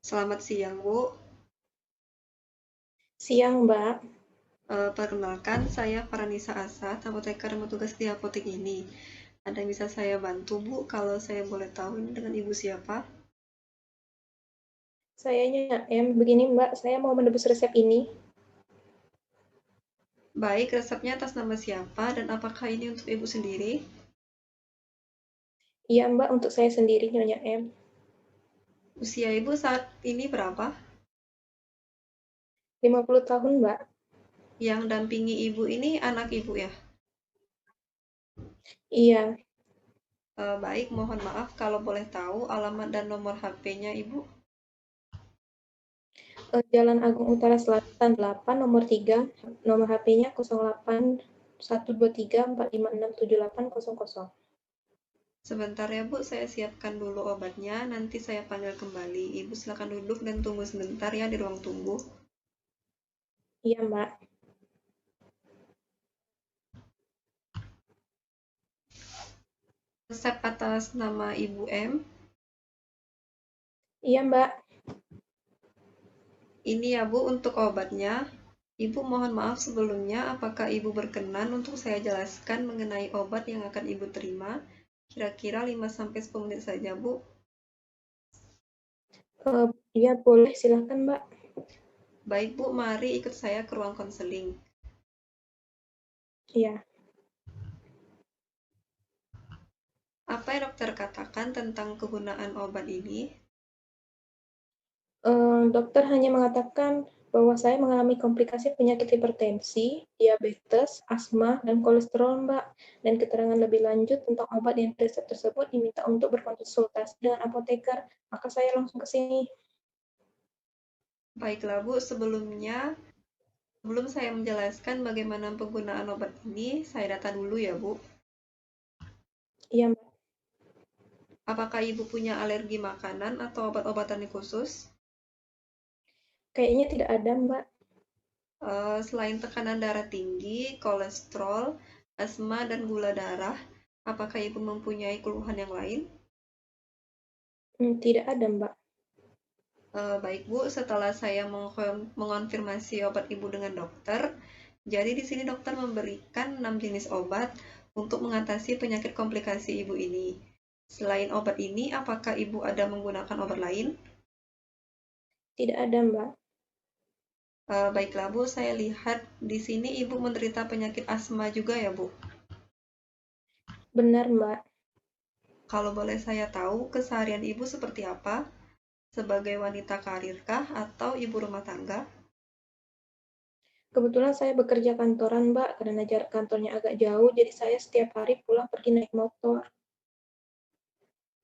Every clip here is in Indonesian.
Selamat siang, Bu. Siang, Mbak. Perkenalkan, saya Farhanisa Asad, apoteker yang bertugas di apotek ini. Ada yang bisa saya bantu, Bu? Kalau saya boleh tahu ini dengan Ibu siapa? Sayanya begini Mbak, saya mau menebus resep ini. Baik, resepnya atas nama siapa dan apakah ini untuk Ibu sendiri? Iya Mbak, untuk saya sendiri Nyonya M. Usia Ibu saat ini berapa? 50 tahun Mbak. Yang dampingi Ibu ini anak Ibu ya? Iya, Baik, mohon maaf kalau boleh tahu alamat dan nomor HP-nya Ibu. Jalan Agung Utara Selatan 8, nomor 3, nomor HP-nya 08 123 456 7800. Sebentar ya Bu, saya siapkan dulu obatnya, nanti saya panggil kembali. Ibu silakan duduk dan tunggu sebentar ya di ruang tunggu. Iya Mbak. Resep atas nama Ibu M. Iya Mbak. Ini ya Bu untuk obatnya. Ibu mohon maaf sebelumnya, apakah Ibu berkenan untuk saya jelaskan mengenai obat yang akan Ibu terima? Kira-kira 5-10 menit saja Bu. Iya boleh, silahkan Mbak. Baik Bu, mari ikut saya ke ruang konseling. Iya. Apa yang dokter katakan tentang kegunaan obat ini? Dokter hanya mengatakan bahwa saya mengalami komplikasi penyakit hipertensi, diabetes, asma, dan kolesterol, Mbak. Dan keterangan lebih lanjut tentang obat dan resep tersebut diminta untuk berkonsultasi dengan apoteker. Maka saya langsung ke sini. Baiklah Bu, sebelum saya menjelaskan bagaimana penggunaan obat ini, saya data dulu ya Bu. Iya, Mbak. Apakah Ibu punya alergi makanan atau obat-obatan khusus? Kayaknya tidak ada, Mbak. Selain tekanan darah tinggi, kolesterol, asma, dan gula darah, apakah Ibu mempunyai keluhan yang lain? Tidak ada, Mbak. Baik Bu, setelah saya mengonfirmasi obat Ibu dengan dokter, jadi di sini dokter memberikan 6 jenis obat untuk mengatasi penyakit komplikasi Ibu ini. Selain obat ini, apakah Ibu ada menggunakan obat lain? Tidak ada, Mbak. Baiklah Bu, saya lihat di sini Ibu menderita penyakit asma juga ya Bu. Benar, Mbak. Kalau boleh saya tahu, keseharian Ibu seperti apa? Sebagai wanita karirkah atau ibu rumah tangga? Kebetulan saya bekerja kantoran, Mbak, karena jarak kantornya agak jauh, jadi saya setiap hari pulang pergi naik motor.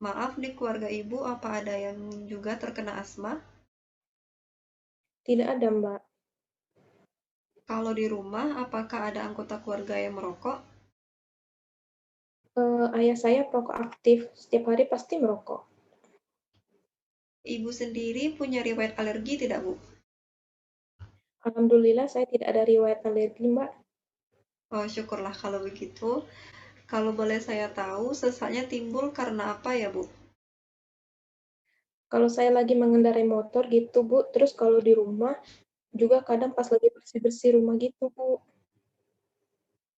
Maaf, di keluarga Ibu apa ada yang juga terkena asma? Tidak ada, Mbak. Kalau di rumah, apakah ada anggota keluarga yang merokok? Ayah saya perokok aktif, setiap hari pasti merokok. Ibu sendiri punya riwayat alergi tidak, Bu? Alhamdulillah saya tidak ada riwayat alergi, Mbak. Oh, syukurlah kalau begitu. Kalau boleh saya tahu, sesaknya timbul karena apa ya, Bu? Kalau saya lagi mengendarai motor gitu, Bu, terus kalau di rumah juga kadang pas lagi bersih-bersih rumah gitu, Bu.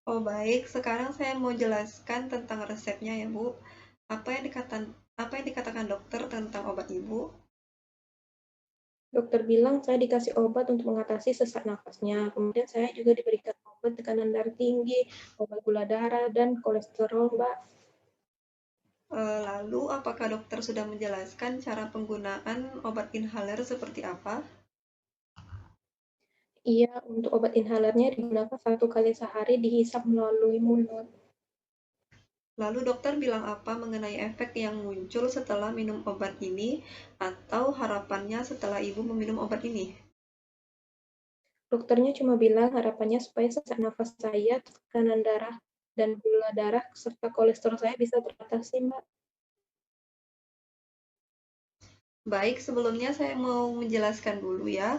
Oh, baik. Sekarang saya mau jelaskan tentang resepnya ya, Bu. Apa yang dikatakan dokter tentang obat Ibu? Dokter bilang saya dikasih obat untuk mengatasi sesak nafasnya. Kemudian saya juga diberikan obat tekanan darah tinggi, obat gula darah, dan kolesterol, Mbak. Lalu, apakah dokter sudah menjelaskan cara penggunaan obat inhaler seperti apa? Iya, untuk obat inhalernya digunakan 1 kali sehari dihisap melalui mulut. Lalu dokter bilang apa mengenai efek yang muncul setelah minum obat ini atau harapannya setelah ibu meminum obat ini? Dokternya cuma bilang harapannya supaya sesak nafas saya, tekanan darah, dan gula darah, serta kolesterol saya bisa teratasi, Mbak. Baik, sebelumnya saya mau menjelaskan dulu ya,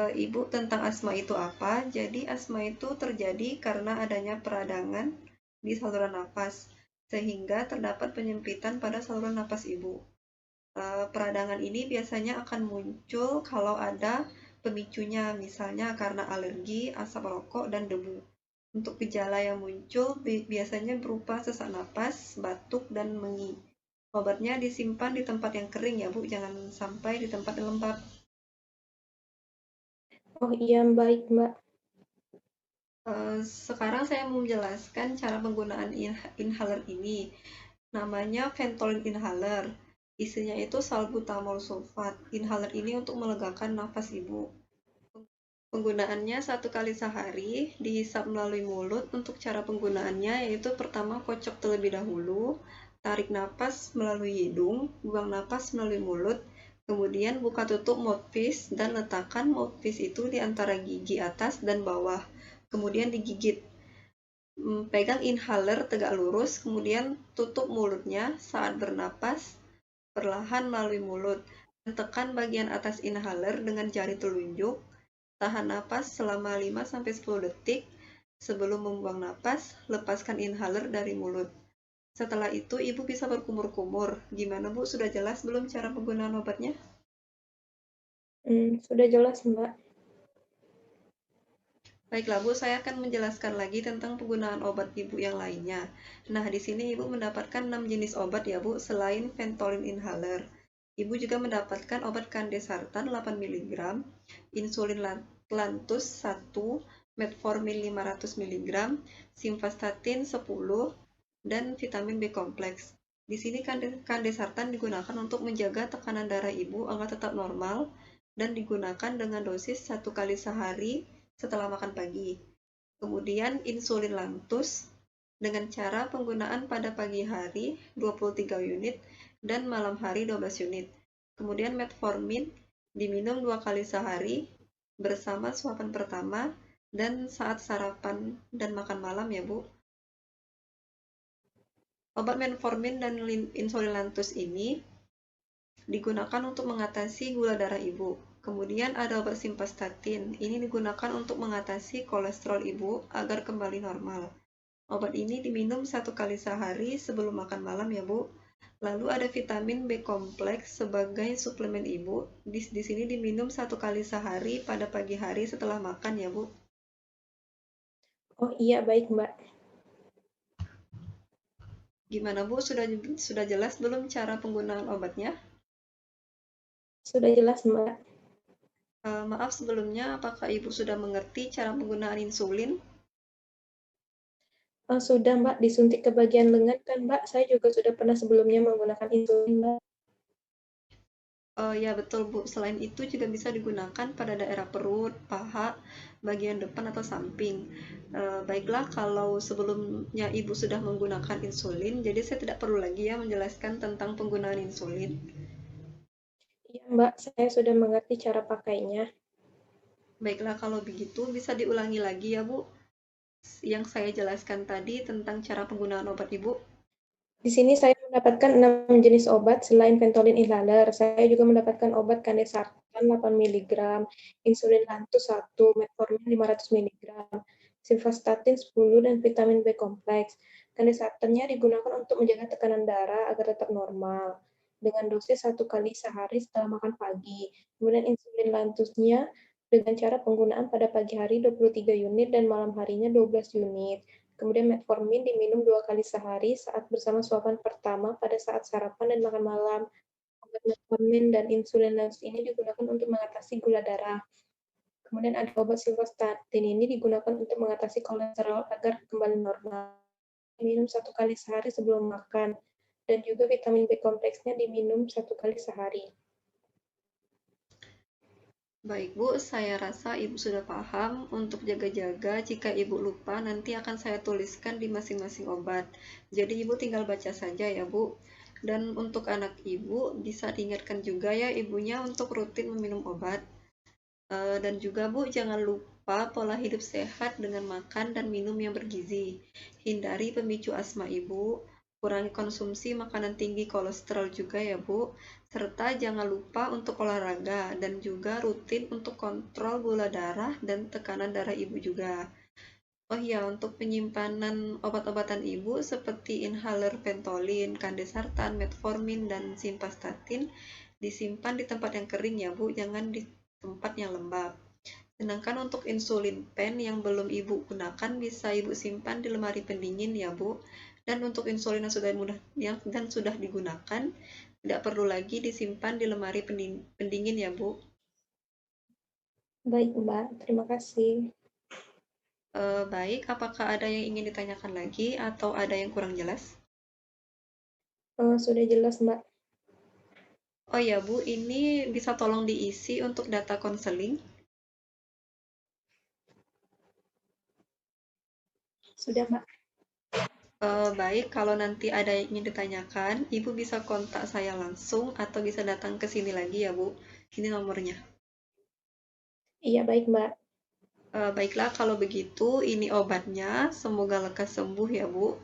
Ibu tentang asma itu apa. Jadi asma itu terjadi karena adanya peradangan di saluran napas, sehingga terdapat penyempitan pada saluran napas Ibu. Peradangan ini biasanya akan muncul kalau ada pemicunya, misalnya karena alergi, asap rokok, dan debu. Untuk gejala yang muncul biasanya berupa sesak napas, batuk, dan mengi. Obatnya disimpan di tempat yang kering ya Bu, jangan sampai di tempat yang lembab. Oh iya, baik Mbak. Sekarang saya mau menjelaskan cara penggunaan inhaler ini. Namanya Ventolin Inhaler. Isinya itu salbutamol sulfat. Inhaler ini untuk melegakan nafas ibu. Penggunaannya 1 kali sehari, dihisap melalui mulut. Untuk cara penggunaannya yaitu pertama kocok terlebih dahulu, tarik napas melalui hidung, buang napas melalui mulut, kemudian buka tutup mouthpiece dan letakkan mouthpiece itu di antara gigi atas dan bawah, kemudian digigit. Pegang inhaler tegak lurus, kemudian tutup mulutnya saat bernapas perlahan melalui mulut, dan tekan bagian atas inhaler dengan jari telunjuk. Tahan napas selama 5-10 detik. Sebelum membuang napas, lepaskan inhaler dari mulut. Setelah itu, ibu bisa berkumur-kumur. Gimana Bu, sudah jelas belum cara penggunaan obatnya? Sudah jelas Mbak. Baiklah Bu, saya akan menjelaskan lagi tentang penggunaan obat ibu yang lainnya. Nah, di sini ibu mendapatkan 6 jenis obat ya Bu, selain Ventolin Inhaler. Ibu juga mendapatkan obat Candesartan 8 mg, insulin Lantus 1, metformin 500 mg, simvastatin 10, dan vitamin B kompleks. Di sini Candesartan digunakan untuk menjaga tekanan darah ibu agar tetap normal dan digunakan dengan dosis 1 kali sehari setelah makan pagi. Kemudian insulin Lantus dengan cara penggunaan pada pagi hari 23 unit dan malam hari 12 unit. Kemudian metformin diminum 2 kali sehari bersama suapan pertama dan saat sarapan dan makan malam ya Bu. Obat metformin dan insulin Lantus ini digunakan untuk mengatasi gula darah ibu. Kemudian ada obat simvastatin. Ini digunakan untuk mengatasi kolesterol ibu agar kembali normal. Obat ini diminum 1 kali sehari sebelum makan malam ya Bu. Lalu ada vitamin B kompleks sebagai suplemen ibu. Di sini diminum 1 kali sehari pada pagi hari setelah makan ya Bu. Oh iya, baik Mbak. Gimana Bu, sudah jelas belum cara penggunaan obatnya? Sudah jelas Mbak. Maaf sebelumnya, apakah Ibu sudah mengerti cara penggunaan insulin? Sudah Mbak, disuntik ke bagian lengan kan Mbak? Saya juga sudah pernah sebelumnya menggunakan insulin Mbak. Ya betul Bu, selain itu juga bisa digunakan pada daerah perut, paha, bagian depan atau samping. Baiklah, kalau sebelumnya Ibu sudah menggunakan insulin, jadi saya tidak perlu lagi ya menjelaskan tentang penggunaan insulin. Iya Mbak, saya sudah mengerti cara pakainya. Baiklah, kalau begitu bisa diulangi lagi ya Bu, yang saya jelaskan tadi tentang cara penggunaan obat Ibu. Di sini saya mendapatkan 6 jenis obat selain Ventolin Inhaler. Saya juga mendapatkan obat Candesartan 8 mg, insulin Lantus 1, metformin 500 mg, simvastatin 10, dan vitamin B kompleks. Candesartannya digunakan untuk menjaga tekanan darah agar tetap normal dengan dosis 1 kali sehari setelah makan pagi. Kemudian insulin Lantusnya dengan cara penggunaan pada pagi hari 23 unit dan malam harinya 12 unit. Kemudian metformin diminum 2 kali sehari saat bersama suapan pertama pada saat sarapan dan makan malam. Obat metformin dan insulin Lantus ini digunakan untuk mengatasi gula darah. Kemudian ada obat simvastatin ini digunakan untuk mengatasi kolesterol agar kembali normal. Diminum 1 kali sehari sebelum makan. Dan juga vitamin B kompleksnya diminum 1 kali sehari. Baik Bu, saya rasa Ibu sudah paham. Untuk jaga-jaga, jika Ibu lupa, nanti akan saya tuliskan di masing-masing obat. Jadi Ibu tinggal baca saja ya Bu. Dan untuk anak Ibu, bisa diingatkan juga ya ibunya untuk rutin meminum obat. Dan juga Bu, jangan lupa pola hidup sehat dengan makan dan minum yang bergizi. Hindari pemicu asma Ibu, kurangi konsumsi makanan tinggi kolesterol juga ya Bu, serta jangan lupa untuk olahraga dan juga rutin untuk kontrol gula darah dan tekanan darah Ibu juga. Oh iya, untuk penyimpanan obat-obatan ibu seperti inhaler Ventolin, Kandesartan, Metformin, dan Simvastatin disimpan di tempat yang kering ya Bu, jangan di tempat yang lembab. Sedangkan untuk insulin pen yang belum ibu gunakan bisa ibu simpan di lemari pendingin ya Bu. Dan untuk insulin yang sudah digunakan tidak perlu lagi disimpan di lemari pendingin ya Bu. Baik, Mbak. Terima kasih. Baik, apakah ada yang ingin ditanyakan lagi atau ada yang kurang jelas? Sudah jelas, Mbak. Oh ya Bu, ini bisa tolong diisi untuk data konseling. Sudah, Mbak. Baik, kalau nanti ada yang ingin ditanyakan, Ibu bisa kontak saya langsung atau bisa datang ke sini lagi ya Bu. Ini nomornya. Iya, baik, Mbak. Baiklah, kalau begitu ini obatnya. Semoga lekas sembuh ya Bu.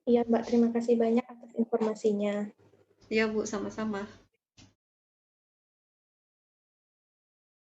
Iya, Mbak. Terima kasih banyak atas informasinya. Ya Bu, sama-sama.